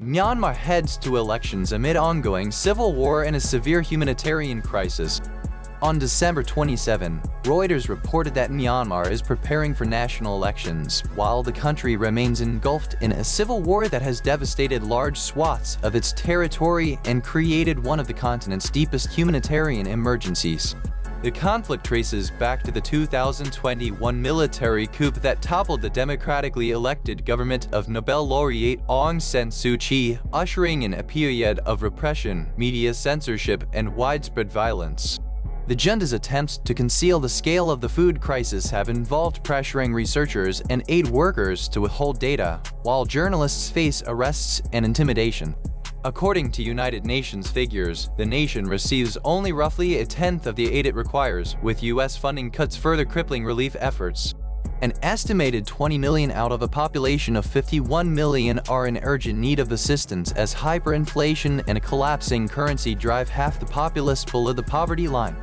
Myanmar heads to elections amid ongoing civil war and a severe humanitarian crisis. On December 27, Reuters reported that Myanmar is preparing for national elections, while the country remains engulfed in a civil war that has devastated large swaths of its territory and created one of the continent's deepest humanitarian emergencies. The conflict traces back to the 2021 military coup that toppled the democratically elected government of Nobel laureate Aung San Suu Kyi, ushering in a period of repression, media censorship, and widespread violence. The junta's attempts to conceal the scale of the food crisis have involved pressuring researchers and aid workers to withhold data, while journalists face arrests and intimidation. According to United Nations figures, the nation receives only roughly a tenth of the aid it requires, with U.S. funding cuts further crippling relief efforts. An estimated 20 million out of a population of 51 million are in urgent need of assistance as hyperinflation and a collapsing currency drive half the populace below the poverty line.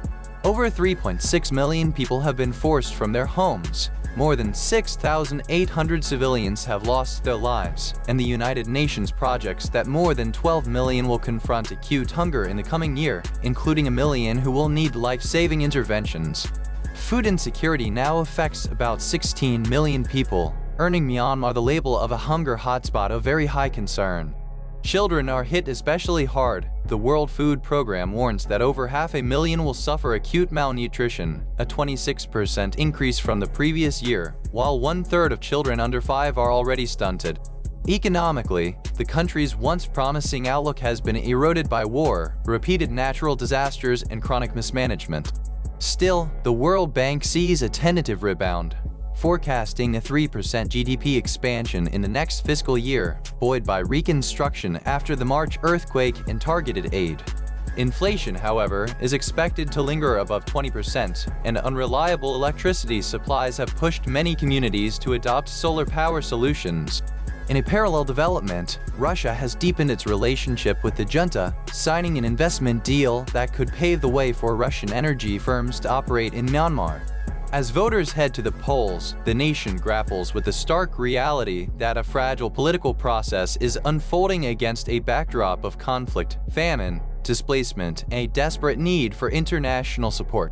Over 3.6 million people have been forced from their homes. More than 6,800 civilians have lost their lives, and the United Nations projects that more than 12 million will confront acute hunger in the coming year, including 1 million who will need life-saving interventions. Food insecurity now affects about 16 million people, earning Myanmar the label of a hunger hotspot of very high concern. Children are hit especially hard. The World Food Programme warns that over 500,000 will suffer acute malnutrition, a 26% increase from the previous year, while 1/3 of children under 5 are already stunted. Economically, the country's once promising outlook has been eroded by war, repeated natural disasters, and chronic mismanagement. Still, the World Bank sees a tentative rebound, forecasting a 3% GDP expansion in the next fiscal year, buoyed by reconstruction after the March earthquake and targeted aid. Inflation, however, is expected to linger above 20%, and unreliable electricity supplies have pushed many communities to adopt solar power solutions. In a parallel development, Russia has deepened its relationship with the junta, signing an investment deal that could pave the way for Russian energy firms to operate in Myanmar. As voters head to the polls, the nation grapples with the stark reality that a fragile political process is unfolding against a backdrop of conflict, famine, displacement, and a desperate need for international support.